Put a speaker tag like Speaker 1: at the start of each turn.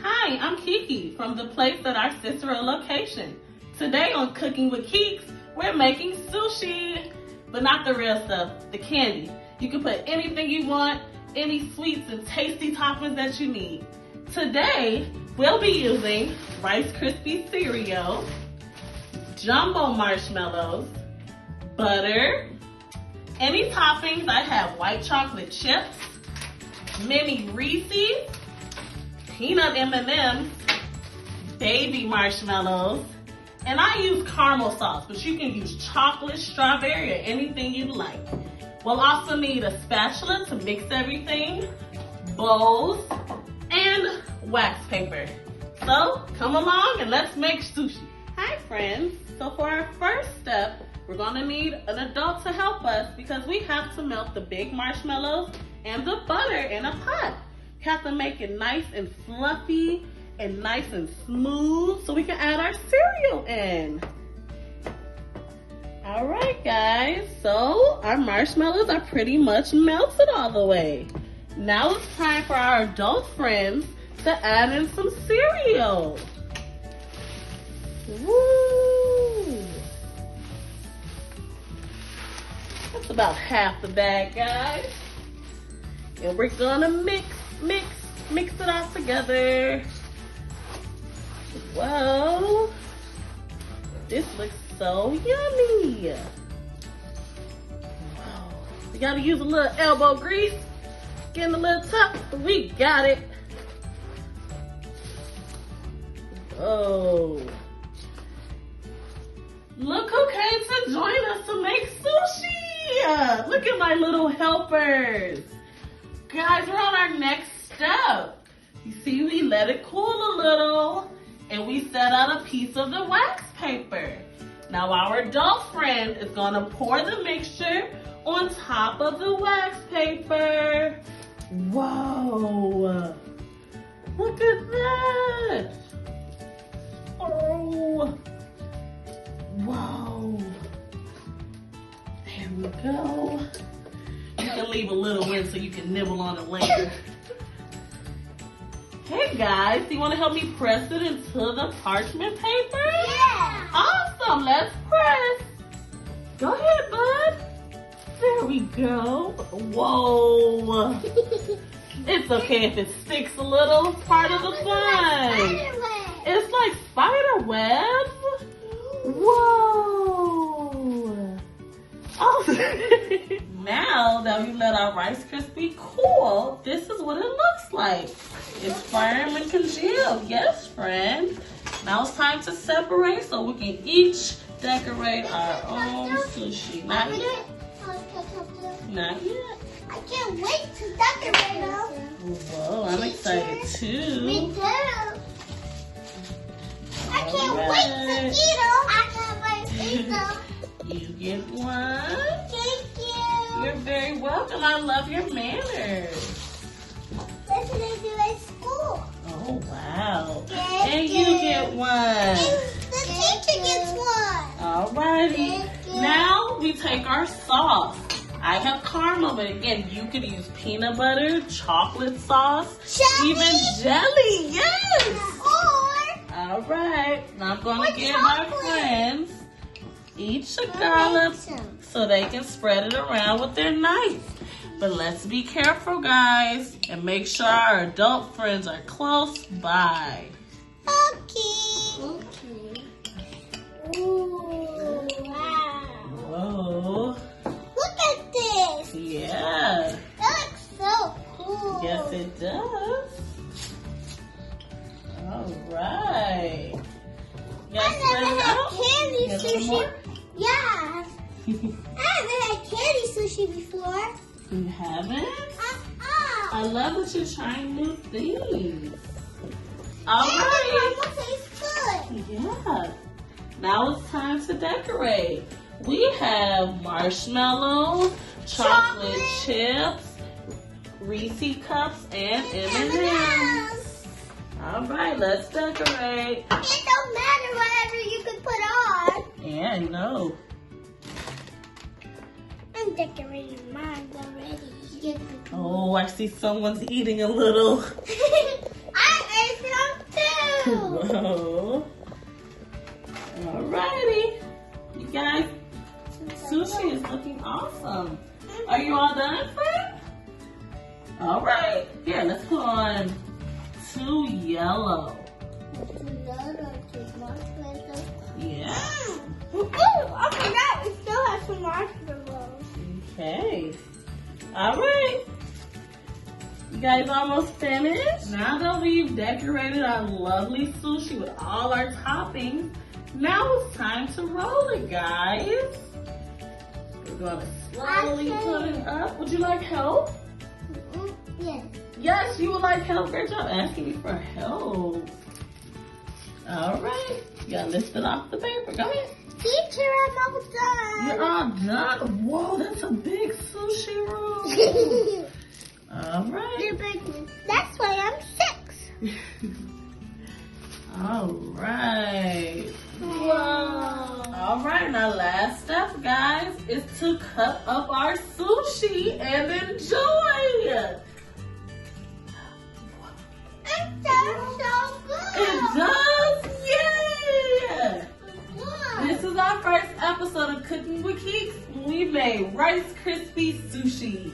Speaker 1: Hi, I'm Kiki from the place at our sister location. Today on Cooking with Keeks, we're making sushi, but not the real stuff, the candy. You can put anything you want, any sweets and tasty toppings that you need. Today, we'll be using Rice Krispies cereal, jumbo marshmallows, butter, any toppings. I have white chocolate chips, mini Reese's, peanut M&Ms, baby marshmallows, and I use caramel sauce, but you can use chocolate, strawberry, or anything you like. We'll also need a spatula to mix everything, bowls, and wax paper. So come along and let's make sushi. Hi friends, so for our first step, we're gonna need an adult to help us because we have to melt the big marshmallows and the butter in a pot. You have to make it nice and fluffy and nice and smooth so we can add our cereal in. All right guys, so our marshmallows are pretty much melted all the way. Now it's time for our adult friends to add in some cereal. Woo! That's about half the bag, guys. And we're gonna mix it all together. Whoa, this looks so yummy. Whoa. We gotta use a little elbow grease, getting a little tough, but we got it. Oh, look who came to join us to make sushi. Look at my little helpers. Guys, we're on our next step. You see, we let it cool a little and we set out a piece of the wax paper. Now our adult friend is gonna pour the mixture on top of the wax paper. Whoa, look at that. Oh, whoa, there we go. You can leave a little in so you can nibble on it later. Hey guys, do you want to help me press it into the parchment paper?
Speaker 2: Yeah!
Speaker 1: Awesome, let's press. Go ahead, bud. There we go. Whoa. It's okay if it sticks a little. It's part of the fun. It's like spider web. Whoa. Oh. Now that we let our Rice Krispie cool, this is what it looks like. It's firm and congealed. Yes, friend. Now it's time to separate so we can each decorate our own sushi. Not yet. Not yet.
Speaker 2: I can't wait to decorate them.
Speaker 1: Whoa, I'm excited too.
Speaker 2: Me too. I can't wait to eat them. I can't wait to eat them.
Speaker 1: You get one.
Speaker 2: Thank you.
Speaker 1: You're very welcome. I love your manners.
Speaker 2: That's what I do at school.
Speaker 1: Oh, wow.
Speaker 2: Thank
Speaker 1: And you get one.
Speaker 2: And the teacher gets one.
Speaker 1: Alrighty.
Speaker 2: Thank you.
Speaker 1: Now we take our sauce. I have caramel, but again, you could use peanut butter, chocolate sauce,
Speaker 2: Jelly.
Speaker 1: even jelly. Yes.
Speaker 2: Or
Speaker 1: Alright. Now I'm going to give
Speaker 2: chocolate.
Speaker 1: my friends each a dollop so they can spread it around with their knife. But let's be careful, guys, and make sure our adult friends are close by.
Speaker 2: Okay. Ooh, wow.
Speaker 1: Whoa.
Speaker 2: Look at this.
Speaker 1: Yeah.
Speaker 2: That looks so cool.
Speaker 1: Yes, it does. All right.
Speaker 2: I never had candy
Speaker 1: Get a little
Speaker 2: sushi.
Speaker 1: more?
Speaker 2: Yeah. I haven't had candy sushi before.
Speaker 1: You haven't? I love that you're trying new things. All right.
Speaker 2: It tastes good.
Speaker 1: Yeah. Now it's time to decorate. We have marshmallows, chocolate chips, Reese's cups, and M&Ms. All right, let's decorate.
Speaker 2: It don't matter whatever you can put on.
Speaker 1: Yeah, I know.
Speaker 2: I'm decorating mine already.
Speaker 1: Oh, I see someone's eating a little.
Speaker 2: I ate some
Speaker 1: go. Alrighty. You guys, sushi is looking awesome. Are you all done, friend? Alright. Here, let's put on 2 yellow. Yeah.
Speaker 2: Ooh, I forgot we still have some marshmallows.
Speaker 1: Okay. Alright. You guys almost finished? Now that we've decorated our lovely sushi with all our toppings, now it's time to roll it, guys. We're gonna slowly put it up. Would you like help?
Speaker 2: Yes.
Speaker 1: Yes, you would like help. Great job asking me for help. Alright. You gotta lift it off the paper. Go ahead.
Speaker 2: Teacher, I'm all done.
Speaker 1: You're all done. Whoa, that's a big sushi roll. Alright.
Speaker 2: That's why I'm 6.
Speaker 1: Alright. Whoa. Alright, and our last step, guys, is to cut up our sushi and enjoy.
Speaker 2: It does so good.
Speaker 1: It does? Yay! This is our first episode of Cooking with Kiki. We made Rice Krispies sushi.